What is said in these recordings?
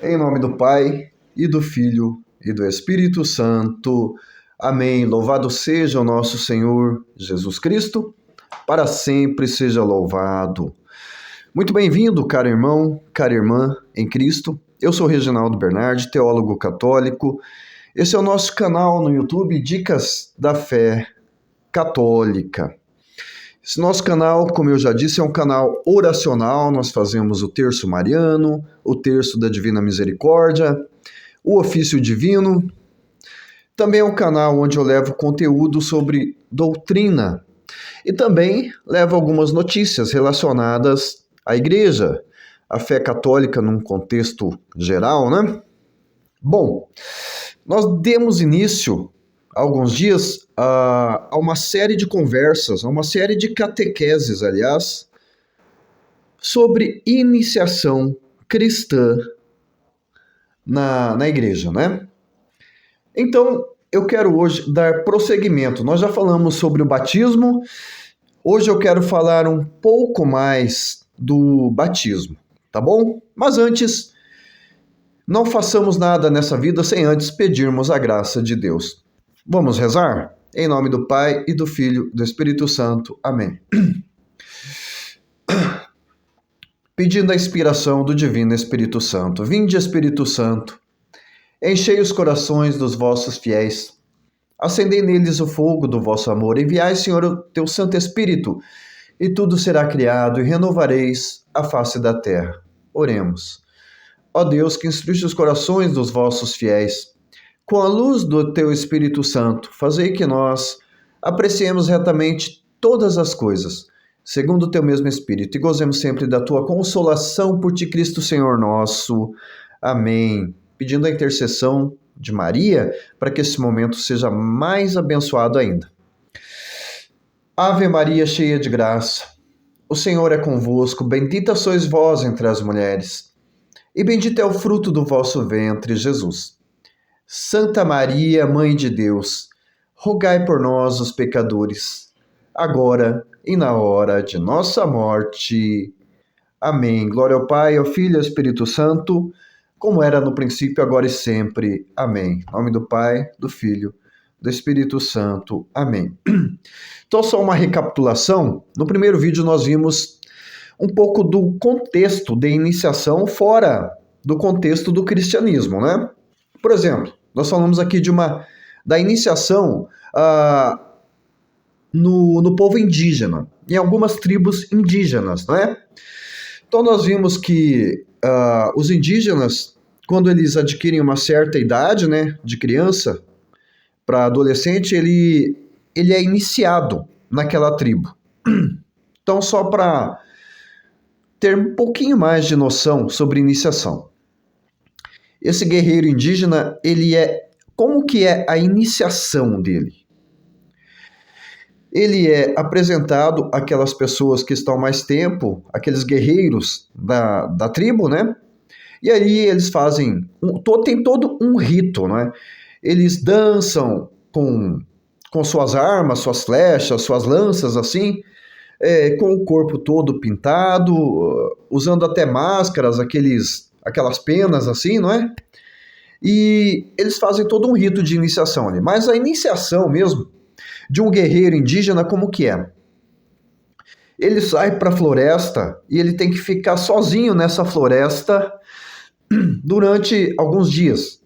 Em nome do Pai, e do Filho, e do Espírito Santo. Amém. Louvado seja o nosso Senhor Jesus Cristo, para sempre seja louvado. Muito bem-vindo, caro irmão, cara irmã em Cristo. Eu sou Reginaldo Bernardi, teólogo católico. Esse é o nosso canal no YouTube, Dicas da Fé Católica. Esse nosso canal, como eu já disse, é um canal oracional. Nós fazemos o terço mariano, o terço da Divina Misericórdia, o ofício divino. Também é um canal onde eu levo conteúdo sobre doutrina e também levo algumas notícias relacionadas à igreja, à fé católica num contexto geral, né? Bom, nós demos início há alguns dias a uma série de conversas, a uma série de catequeses, aliás, sobre iniciação cristã na igreja, né? Então, eu quero hoje dar prosseguimento. Nós já falamos sobre o batismo, hoje eu quero falar um pouco mais do batismo, tá bom? Mas antes, não façamos nada nessa vida sem antes pedirmos a graça de Deus. Vamos rezar? Em nome do Pai, e do Filho, e do Espírito Santo. Amém. Pedindo a inspiração do Divino Espírito Santo. Vinde, Espírito Santo, enchei os corações dos vossos fiéis, acendei neles o fogo do vosso amor. Enviai, Senhor, o teu Santo Espírito, e tudo será criado, e renovareis a face da terra. Oremos. Ó Deus, que instruiste os corações dos vossos fiéis, com a luz do teu Espírito Santo, fazei que nós apreciemos retamente todas as coisas, segundo o teu mesmo Espírito, e gozemos sempre da tua consolação por ti, Cristo Senhor nosso. Amém. Pedindo a intercessão de Maria, para que esse momento seja mais abençoado ainda. Ave Maria, cheia de graça, o Senhor é convosco, bendita sois vós entre as mulheres, e bendito é o fruto do vosso ventre, Jesus. Santa Maria, Mãe de Deus, rogai por nós, os pecadores, agora e na hora de nossa morte. Amém. Glória ao Pai, ao Filho e ao Espírito Santo, como era no princípio, agora e sempre. Amém. Em nome do Pai, do Filho, do Espírito Santo. Amém. Então, só uma recapitulação. No primeiro vídeo nós vimos um pouco do contexto de iniciação fora do contexto do cristianismo, né? Por exemplo, nós falamos aqui da iniciação no povo indígena, em algumas tribos indígenas, não é? Então nós vimos que os indígenas, quando eles adquirem uma certa idade, né, de criança para adolescente, ele é iniciado naquela tribo. Então, só para ter um pouquinho mais de noção sobre iniciação. Esse guerreiro indígena, como que é a iniciação dele? Ele é apresentado àquelas pessoas que estão mais tempo, aqueles guerreiros da tribo, né? E aí eles fazem, tem todo um rito, né? Eles dançam com suas armas, suas flechas, suas lanças, assim, com o corpo todo pintado, usando até máscaras, aquelas penas, assim, não é? E eles fazem todo um rito de iniciação ali. Mas a iniciação mesmo de um guerreiro indígena, como que é? Ele sai para a floresta e ele tem que ficar sozinho nessa floresta durante alguns dias.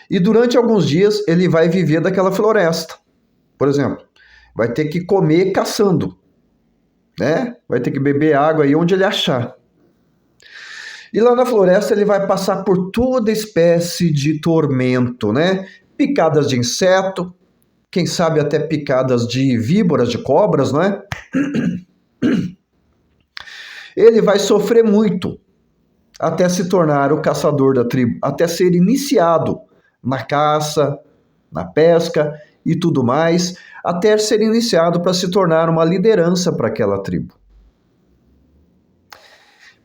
E durante alguns dias ele vai viver daquela floresta. Por exemplo, vai ter que comer caçando, né? Vai ter que beber água aí onde ele achar. E lá na floresta ele vai passar por toda espécie de tormento, né? Picadas de inseto, quem sabe até picadas de víboras, de cobras, não é? Ele vai sofrer muito até se tornar o caçador da tribo, até ser iniciado na caça, na pesca e tudo mais, até ser iniciado para se tornar uma liderança para aquela tribo.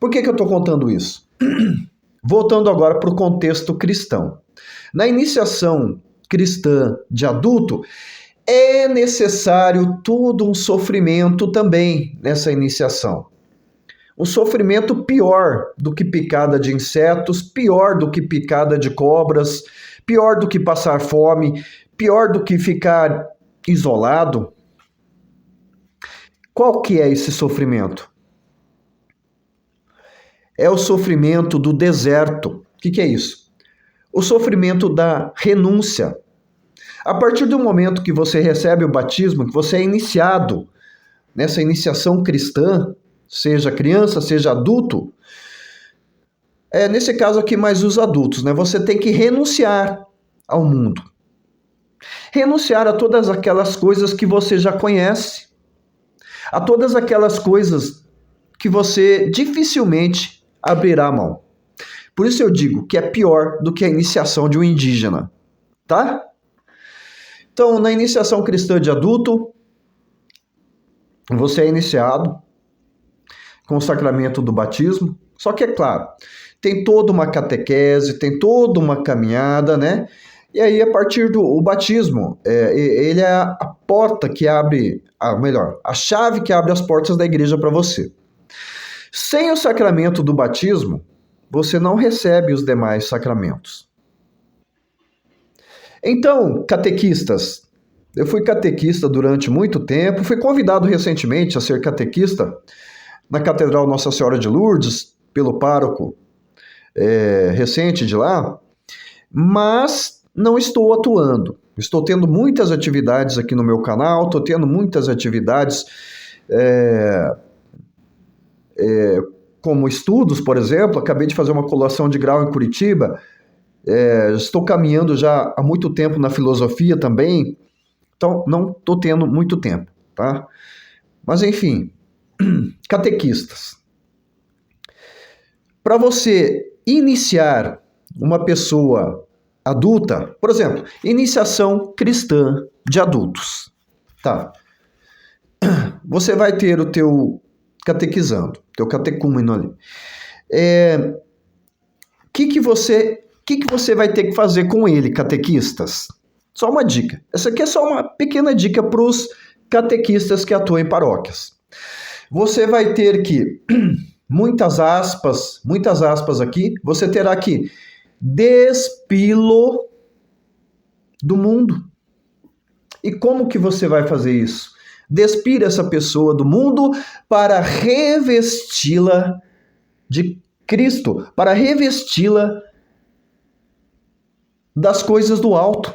Por que eu estou contando isso? Voltando agora para o contexto cristão. Na iniciação cristã de adulto, é necessário todo um sofrimento também nessa iniciação. Um sofrimento pior do que picada de insetos, pior do que picada de cobras, pior do que passar fome, pior do que ficar isolado. Qual que é esse sofrimento? É o sofrimento do deserto. O que é isso? O sofrimento da renúncia. A partir do momento que você recebe o batismo, que você é iniciado nessa iniciação cristã, seja criança, seja adulto, nesse caso aqui mais os adultos, né? Você tem que renunciar ao mundo. Renunciar a todas aquelas coisas que você já conhece, a todas aquelas coisas que você dificilmente abrirá a mão. Por isso eu digo que é pior do que a iniciação de um indígena, tá? Então, na iniciação cristã de adulto, você é iniciado com o sacramento do batismo, só que é claro, tem toda uma catequese, tem toda uma caminhada, né? E aí, a partir do batismo, ele é a porta que abre, a chave que abre as portas da igreja para você. Sem o sacramento do batismo, você não recebe os demais sacramentos. Então, catequistas, eu fui catequista durante muito tempo, fui convidado recentemente a ser catequista na Catedral Nossa Senhora de Lourdes, pelo pároco recente de lá, mas não estou atuando. Estou tendo muitas atividades aqui no meu canal, estou tendo muitas atividades como estudos, por exemplo. Acabei de fazer uma colação de grau em Curitiba, estou caminhando já há muito tempo na filosofia também, então não estou tendo muito tempo, tá? Mas enfim, catequistas. Para você iniciar uma pessoa adulta, por exemplo, iniciação cristã de adultos, tá? Você vai ter o teu catequizando, teu catecúmeno ali. O que você vai ter que fazer com ele, catequistas? Só uma dica. Essa aqui é só uma pequena dica para os catequistas que atuam em paróquias. Você vai ter que, muitas aspas aqui, você terá que despilo do mundo. E como que você vai fazer isso? Despir essa pessoa do mundo para revesti-la de Cristo, para revesti-la das coisas do alto.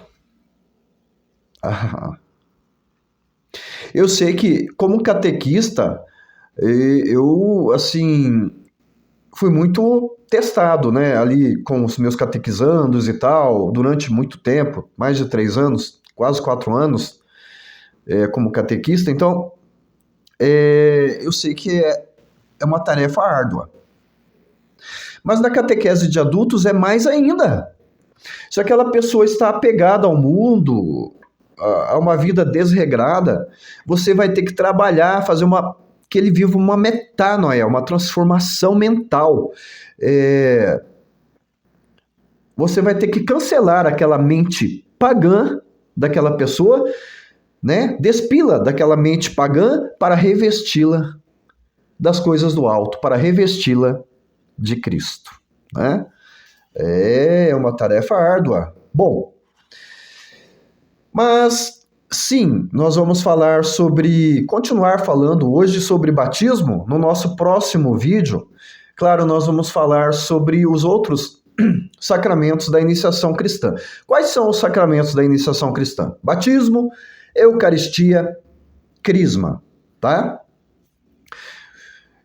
Eu sei que, como catequista, eu, assim, fui muito testado, né, ali com os meus catequizandos e tal, durante muito tempo, mais de 3 anos, quase 4 anos, como catequista. Então, eu sei que é uma tarefa árdua. Mas na catequese de adultos é mais ainda. Se aquela pessoa está apegada ao mundo, a uma vida desregrada, você vai ter que trabalhar, fazer que ele viva uma metanoia, uma transformação mental. Você vai ter que cancelar aquela mente pagã daquela pessoa, né? Despila daquela mente pagã para revesti-la das coisas do alto, para revesti-la de Cristo, né? É uma tarefa árdua. Bom, mas sim, nós vamos continuar falando hoje sobre batismo no nosso próximo vídeo. Claro, nós vamos falar sobre os outros sacramentos da iniciação cristã. Quais são os sacramentos da iniciação cristã? Batismo, Eucaristia, Crisma, tá?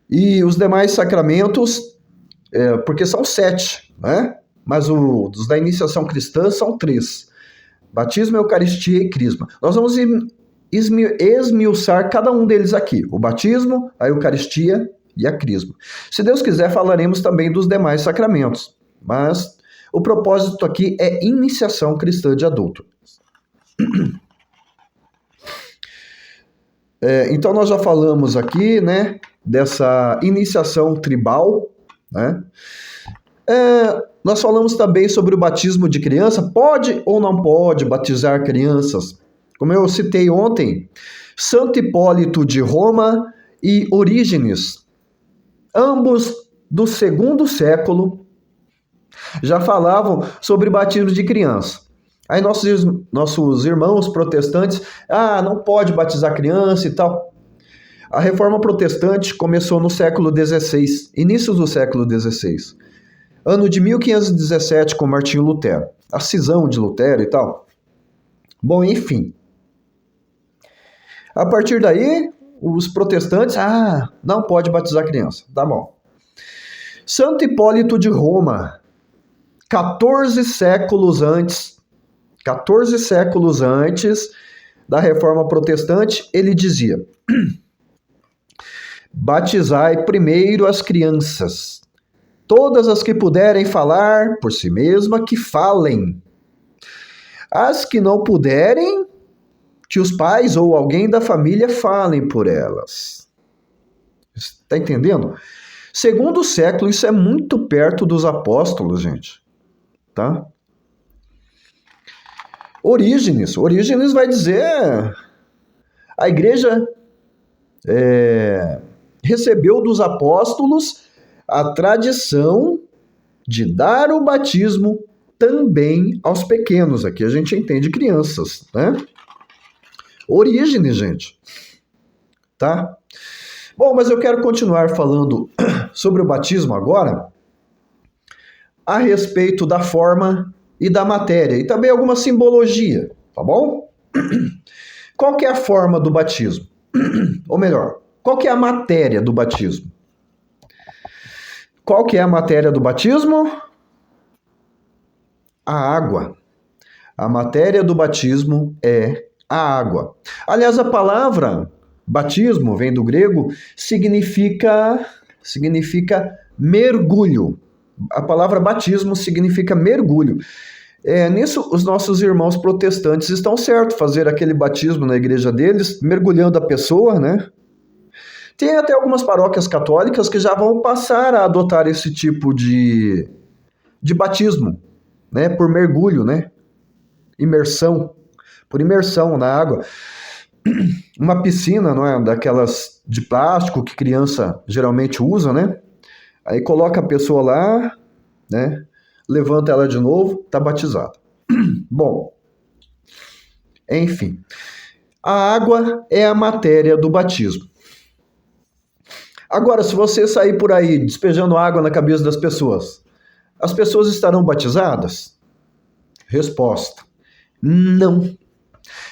E os demais sacramentos, porque são 7, né? Mas os da iniciação cristã são 3. Batismo, Eucaristia e Crisma. Nós vamos esmiuçar cada um deles aqui. O batismo, a Eucaristia e a Crisma. Se Deus quiser, falaremos também dos demais sacramentos. Mas o propósito aqui é iniciação cristã de adulto. Então nós já falamos aqui, né, dessa iniciação tribal, né? Nós falamos também sobre o batismo de criança. Pode ou não pode batizar crianças? Como eu citei ontem, Santo Hipólito de Roma e Orígenes ambos do segundo século, já falavam sobre batismo de criança. Aí nossos irmãos protestantes, não pode batizar criança e tal. A reforma protestante começou no século XVI, início do século XVI. Ano de 1517, com Martinho Lutero. A cisão de Lutero e tal. Bom, enfim. A partir daí, os protestantes, não pode batizar criança. Tá bom. Santo Hipólito de Roma, 14 séculos antes da Reforma Protestante, ele dizia: batizai primeiro as crianças, todas as que puderem falar por si mesma, que falem. As que não puderem, que os pais ou alguém da família falem por elas. Está entendendo? Segundo século, isso é muito perto dos apóstolos, gente. Tá? Orígenes vai dizer: a igreja recebeu dos apóstolos a tradição de dar o batismo também aos pequenos. Aqui a gente entende crianças, né? Orígenes, gente. Tá? Bom, mas eu quero continuar falando sobre o batismo agora, a respeito da forma e da matéria, e também alguma simbologia, tá bom? Qual que é a forma do batismo? Ou melhor, qual que é a matéria do batismo? Qual que é a matéria do batismo? A água. A matéria do batismo é a água. Aliás, a palavra batismo vem do grego, significa mergulho. A palavra batismo significa mergulho. Nisso, os nossos irmãos protestantes estão certos, fazer aquele batismo na igreja deles, mergulhando a pessoa, né? Tem até algumas paróquias católicas que já vão passar a adotar esse tipo de batismo, né? Por mergulho, né? Por imersão na água. Uma piscina, não é? Daquelas de plástico que criança geralmente usa, né? Aí coloca a pessoa lá, né? Levanta ela de novo, tá batizada. Bom, enfim. A água é a matéria do batismo. Agora, se você sair por aí despejando água na cabeça das pessoas, as pessoas estarão batizadas? Resposta: não.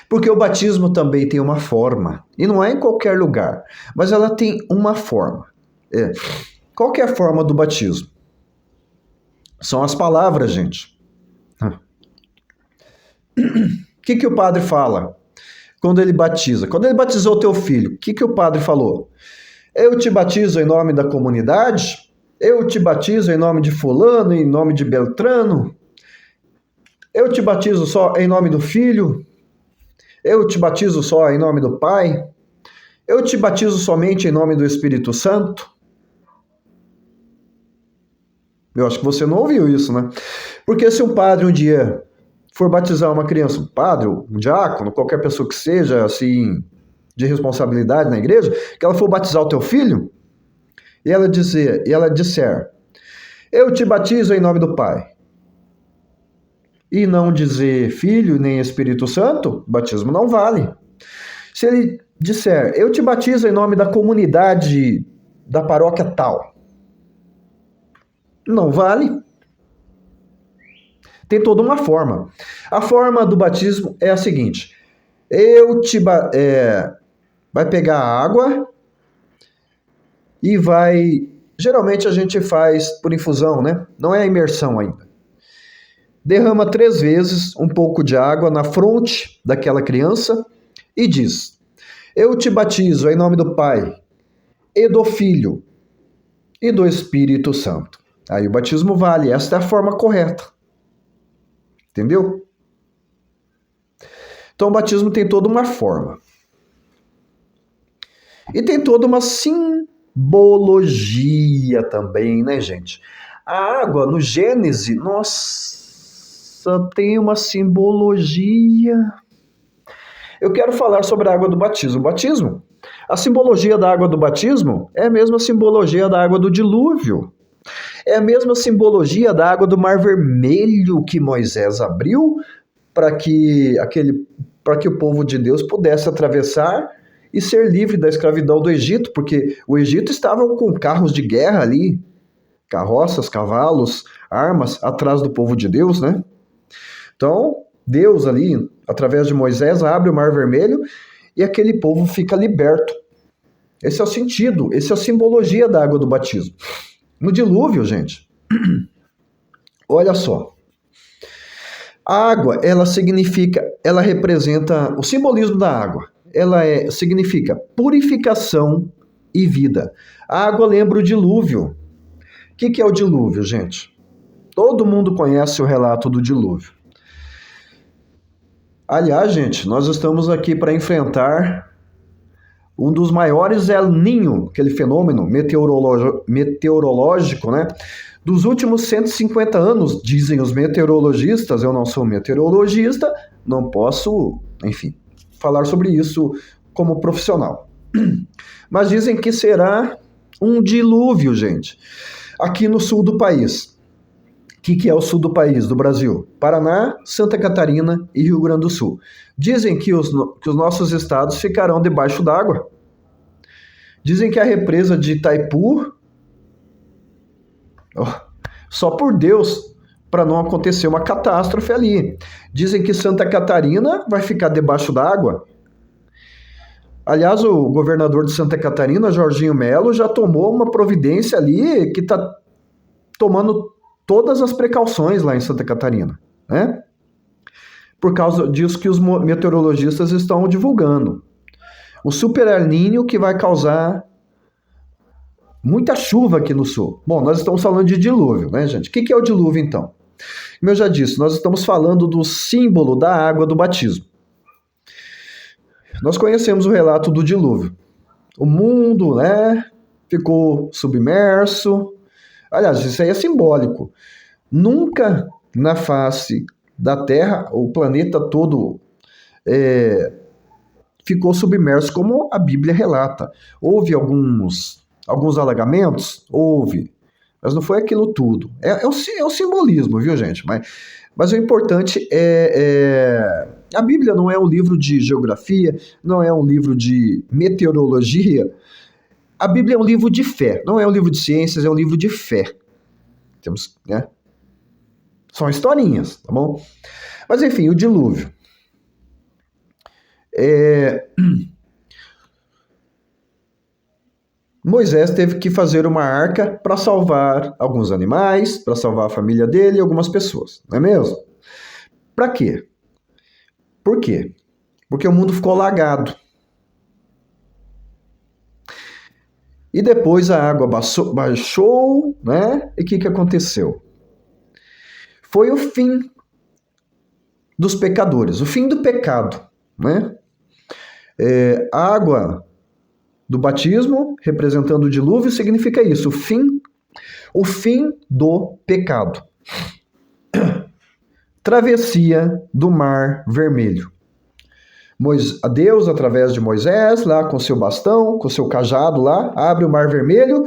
Porque o batismo também tem uma forma. E não é em qualquer lugar, mas ela tem uma forma. Qual que é a forma do batismo? São as palavras, gente. O que o padre fala quando ele batiza? Quando ele batizou o teu filho, o que o padre falou? Eu te batizo em nome da comunidade? Eu te batizo em nome de fulano, em nome de Beltrano? Eu te batizo só em nome do filho? Eu te batizo só em nome do Pai? Eu te batizo somente em nome do Espírito Santo? Eu acho que você não ouviu isso, né? Porque se um padre um dia for batizar uma criança, um padre, um diácono, qualquer pessoa que seja, assim, de responsabilidade na igreja, que ela for batizar o teu filho, e ela disser, eu te batizo em nome do Pai, e não dizer Filho nem Espírito Santo, batismo não vale. Se ele disser, eu te batizo em nome da comunidade da paróquia tal, não vale. Tem toda uma forma. A forma do batismo é a seguinte: vai pegar a água e vai... Geralmente a gente faz por infusão, né? Não é a imersão ainda. Derrama 3 vezes um pouco de água na fronte daquela criança e diz, eu te batizo em nome do Pai e do Filho e do Espírito Santo. Aí o batismo vale. Esta é a forma correta. Entendeu? Então o batismo tem toda uma forma. E tem toda uma simbologia também, né, gente? A água, no Gênesis, nossa, tem uma simbologia. Eu quero falar sobre a água do batismo. A simbologia da água do batismo é a mesma simbologia da água do dilúvio. É a mesma simbologia da água do Mar Vermelho que Moisés abriu para que o povo de Deus pudesse atravessar e ser livre da escravidão do Egito, porque o Egito estava com carros de guerra ali, carroças, cavalos, armas atrás do povo de Deus, né? Então, Deus ali, através de Moisés, abre o Mar Vermelho e aquele povo fica liberto. Esse é o sentido, essa é a simbologia da água do batismo. No dilúvio, gente, olha só. A água, ela representa o simbolismo da água. Significa purificação e vida. A água lembra o dilúvio. O que é o dilúvio, gente? Todo mundo conhece o relato do dilúvio. Aliás, gente, nós estamos aqui para enfrentar um dos maiores El Niño, aquele fenômeno meteorológico, né? Dos últimos 150 anos, dizem os meteorologistas. Eu não sou meteorologista, não posso, enfim, falar sobre isso como profissional. Mas dizem que será um dilúvio, gente, aqui no sul do país. O que é o sul do país, do Brasil? Paraná, Santa Catarina e Rio Grande do Sul. Dizem que os nossos estados ficarão debaixo d'água. Dizem que a represa de Itaipu, só por Deus, para não acontecer uma catástrofe ali. Dizem que Santa Catarina vai ficar debaixo d'água. Aliás, o governador de Santa Catarina, Jorginho Melo, já tomou uma providência ali que está tomando todas as precauções lá em Santa Catarina, né? Por causa disso que os meteorologistas estão divulgando. O Super El Niño que vai causar muita chuva aqui no sul. Bom, nós estamos falando de dilúvio, né, gente? O que é o dilúvio, então? Como eu já disse, nós estamos falando do símbolo da água do batismo. Nós conhecemos o relato do dilúvio. O mundo, né, ficou submerso. Aliás, isso aí é simbólico. Nunca na face da Terra, o planeta todo ficou submerso, como a Bíblia relata. Houve alguns alagamentos? Houve. Mas não foi aquilo tudo. É o simbolismo, viu, gente? Mas o importante a Bíblia não é um livro de geografia, não é um livro de meteorologia. A Bíblia é um livro de fé, não é um livro de ciências, é um livro de fé. Temos, né? São historinhas, tá bom? Mas enfim, o dilúvio. Moisés teve que fazer uma arca para salvar alguns animais, para salvar a família dele e algumas pessoas, não é mesmo? Para quê? Por quê? Porque o mundo ficou alagado. E depois a água baixou, né? E o que aconteceu? Foi o fim dos pecadores, o fim do pecado, né? A água do batismo, representando o dilúvio, significa isso, o fim do pecado. Travessia do Mar Vermelho. Deus, através de Moisés, lá com seu bastão, com seu cajado lá, abre o Mar Vermelho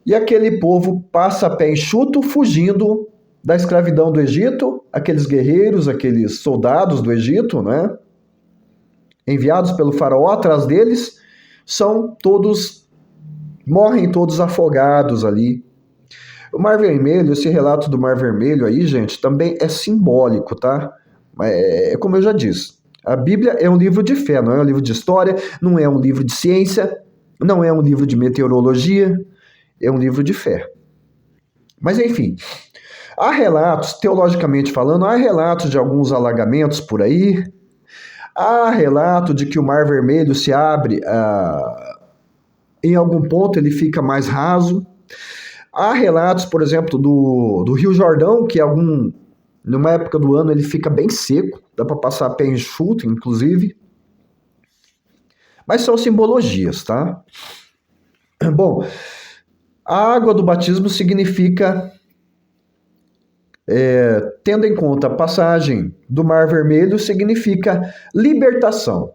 e aquele povo passa a pé enxuto, fugindo da escravidão do Egito, aqueles guerreiros, aqueles soldados do Egito, né? Enviados pelo faraó atrás deles, morrem todos afogados ali. O Mar Vermelho, esse relato do Mar Vermelho aí, gente, também é simbólico, tá? É como eu já disse, a Bíblia é um livro de fé, não é um livro de história, não é um livro de ciência, não é um livro de meteorologia, é um livro de fé. Mas enfim, há relatos, teologicamente falando, há relatos de alguns alagamentos por aí, há relato de que o Mar Vermelho se abre, em algum ponto ele fica mais raso. Há relatos, por exemplo, do Rio Jordão, que numa época do ano ele fica bem seco, dá para passar pé enxuto, inclusive. Mas são simbologias, tá? Bom, a água do batismo significa, tendo em conta a passagem do Mar Vermelho, significa libertação.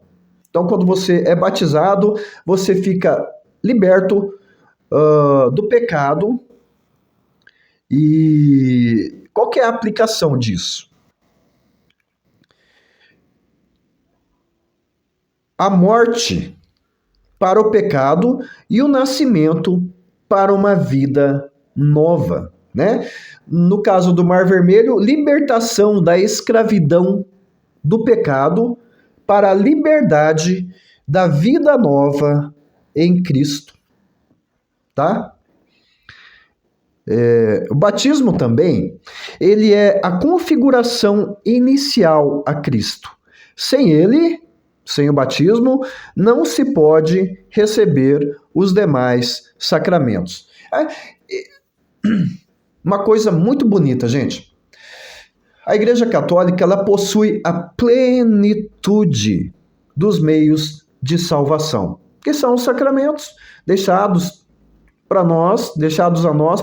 Então, quando você é batizado, você fica liberto do pecado. E qual que é a aplicação disso? A morte para o pecado e o nascimento para uma vida nova, né? No caso do Mar Vermelho, libertação da escravidão do pecado para a liberdade da vida nova em Cristo, tá? O batismo também, ele é a configuração inicial a Cristo. Sem ele, sem o batismo, não se pode receber os demais sacramentos. Uma coisa muito bonita, gente. A Igreja Católica, ela possui a plenitude dos meios de salvação, que são os sacramentos deixados para nós, deixados a nós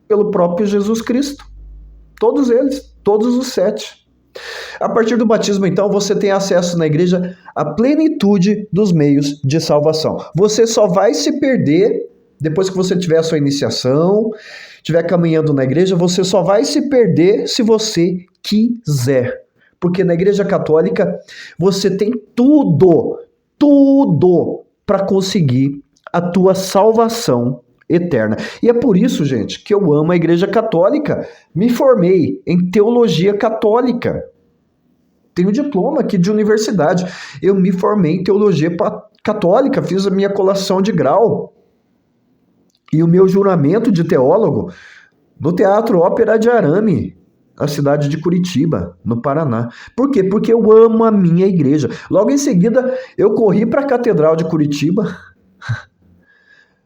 pelo próprio Jesus Cristo. Todos eles, todos os 7. A partir do batismo, então, você tem acesso na igreja à plenitude dos meios de salvação. Você só vai se perder depois que você tiver a sua iniciação, estiver caminhando na igreja, você só vai se perder se você quiser. Porque na Igreja Católica você tem tudo para conseguir a tua salvação eterna. E é por isso, gente, que eu amo a Igreja Católica. Me formei em teologia católica. Tenho diploma aqui de universidade. Eu me formei em teologia católica, fiz a minha colação de grau. E o meu juramento de teólogo no Teatro Ópera de Arame, na cidade de Curitiba, no Paraná. Por quê? Porque eu amo a minha igreja. Logo em seguida, eu corri para a Catedral de Curitiba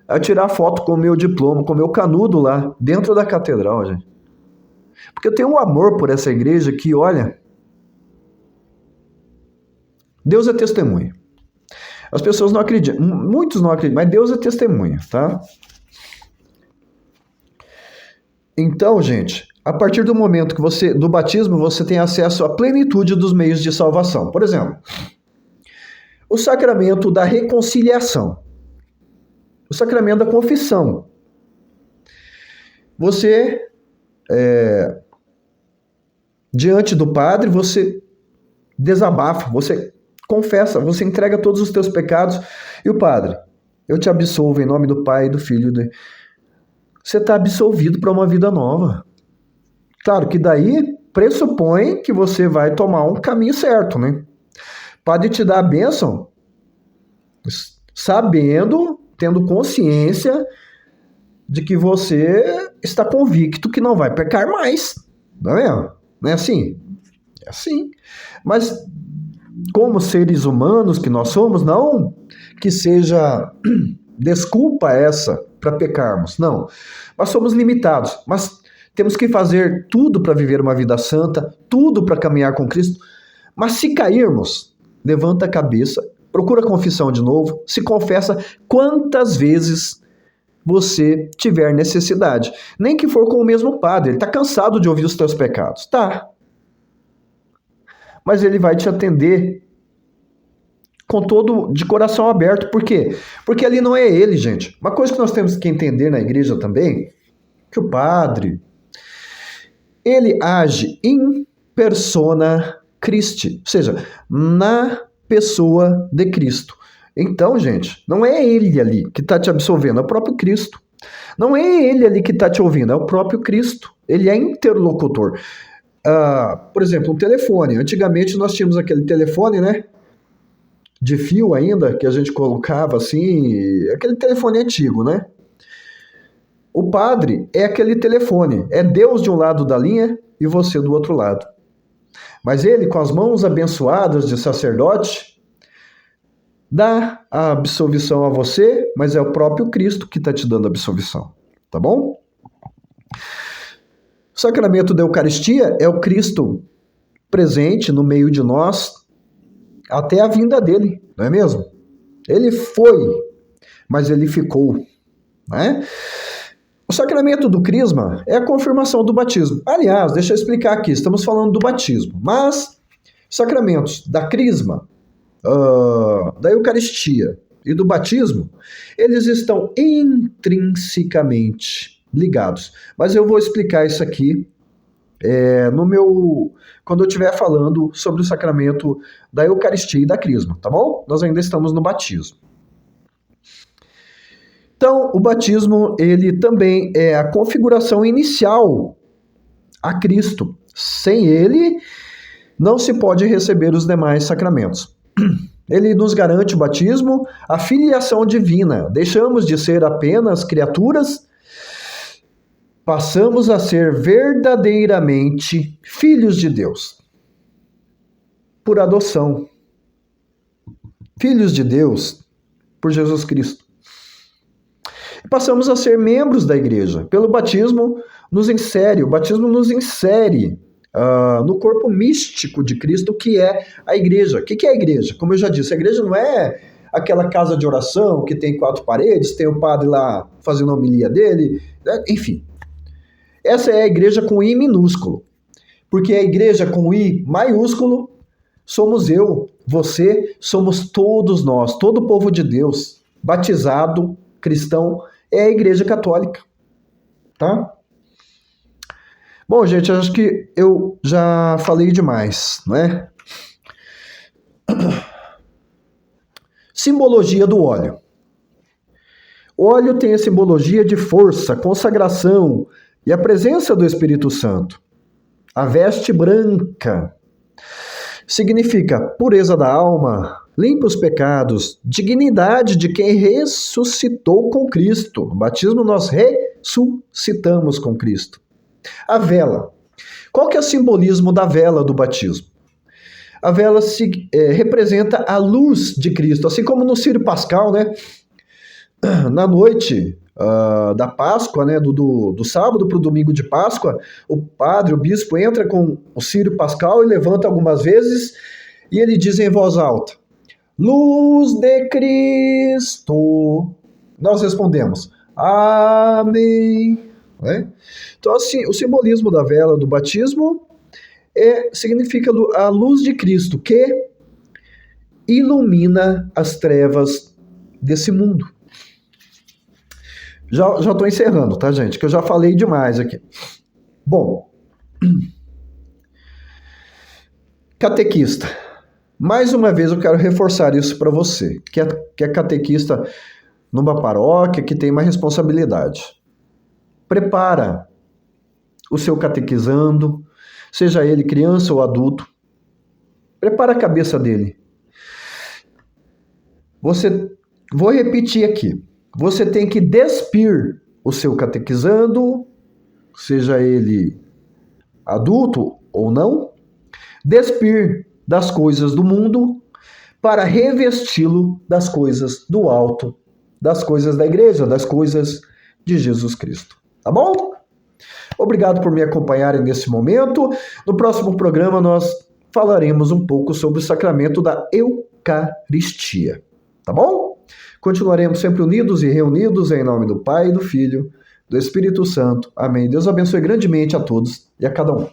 a tirar foto com o meu diploma, com o meu canudo lá, dentro da catedral, gente. Porque eu tenho um amor por essa igreja que, olha, Deus é testemunha. As pessoas não acreditam, muitos não acreditam, mas Deus é testemunha, tá? Então, gente, a partir do momento que do batismo, você tem acesso à plenitude dos meios de salvação. Por exemplo, o sacramento da reconciliação, o sacramento da confissão. Você, diante do padre, você desabafa, você confessa, você entrega todos os teus pecados, e o padre, eu te absolvo em nome do Pai, do Filho, você está absolvido para uma vida nova. Claro que daí pressupõe que você vai tomar um caminho certo, né? O padre te dá a bênção sabendo, tendo consciência de que você está convicto que não vai pecar mais. Não é mesmo? Não é assim? É assim. Mas como seres humanos que nós somos, não que seja desculpa essa para pecarmos, não. Nós somos limitados, mas temos que fazer tudo para viver uma vida santa, tudo para caminhar com Cristo. Mas se cairmos, levanta a cabeça, procura a confissão de novo, se confessa quantas vezes você tiver necessidade. Nem que for com o mesmo padre, ele está cansado de ouvir os teus pecados. Tá. Mas ele vai te atender de coração aberto. Por quê? Porque ali não é ele, gente. Uma coisa que nós temos que entender na igreja também, que o padre, ele age in persona Christi, ou seja, na pessoa de Cristo. Então, gente, não é ele ali que está te absolvendo, é o próprio Cristo. Não é ele ali que está te ouvindo, é o próprio Cristo. Ele é interlocutor. Por exemplo, um telefone. Antigamente nós tínhamos aquele telefone, né? De fio ainda, que a gente colocava assim, aquele telefone antigo, né? O padre é aquele telefone, é Deus de um lado da linha e você do outro lado. Mas ele, com as mãos abençoadas de sacerdote, dá a absolvição a você, mas é o próprio Cristo que está te dando a absolvição, tá bom? O sacramento da Eucaristia é o Cristo presente no meio de nós até a vinda dele, não é mesmo? Ele foi, mas ele ficou, né? O sacramento do crisma é a confirmação do batismo. Aliás, deixa eu explicar aqui, estamos falando do batismo, mas sacramentos da crisma da Eucaristia e do batismo, eles estão intrinsecamente ligados. Mas eu vou explicar isso aqui quando eu estiver falando sobre o sacramento da Eucaristia e da Crisma, tá bom? Nós ainda estamos no batismo. Então, o batismo, ele também é a configuração inicial a Cristo. Sem ele, não se pode receber os demais sacramentos. Ele nos garante o batismo, a filiação divina. Deixamos de ser apenas criaturas, passamos a ser verdadeiramente filhos de Deus. Por adoção. Filhos de Deus por Jesus Cristo. Passamos a ser membros da igreja. Pelo batismo, o batismo nos insere no corpo místico de Cristo, que é a igreja. O que é a igreja? Como eu já disse, a igreja não é aquela casa de oração que tem 4 paredes, tem o padre lá fazendo a homilia dele, né? Enfim. Essa é a igreja com I minúsculo. Porque a igreja com I maiúsculo somos eu, você, somos todos nós, todo o povo de Deus, batizado, cristão, é a igreja católica. Tá? Bom, gente, acho que eu já falei demais, não é? Simbologia do óleo. O óleo tem a simbologia de força, consagração e a presença do Espírito Santo. A veste branca significa pureza da alma, limpa os pecados, dignidade de quem ressuscitou com Cristo. No batismo nós ressuscitamos com Cristo. A vela. Qual que é o simbolismo da vela do batismo? A vela representa a luz de Cristo, assim como no Círio Pascal, né? Na noite da Páscoa, né? do sábado para o domingo de Páscoa, o padre, o bispo, entra com o Círio Pascal e levanta algumas vezes e ele diz em voz alta: luz de Cristo. Nós respondemos: amém. Né? Então, assim, o simbolismo da vela do batismo significa a luz de Cristo, que ilumina as trevas desse mundo. Já estou encerrando, tá, gente? Que eu já falei demais aqui. Bom, catequista. Mais uma vez eu quero reforçar isso para você, que é catequista numa paróquia, que tem uma responsabilidade. Prepara o seu catequizando, seja ele criança ou adulto. Prepara a cabeça dele. Vou repetir aqui. Você tem que despir o seu catequizando, seja ele adulto ou não, despir das coisas do mundo para revesti-lo das coisas do alto, das coisas da igreja, das coisas de Jesus Cristo. Tá bom? Obrigado por me acompanharem nesse momento. No próximo programa nós falaremos um pouco sobre o sacramento da Eucaristia. Tá bom? Continuaremos sempre unidos e reunidos em nome do Pai, do Filho, do Espírito Santo. Amém. Deus abençoe grandemente a todos e a cada um.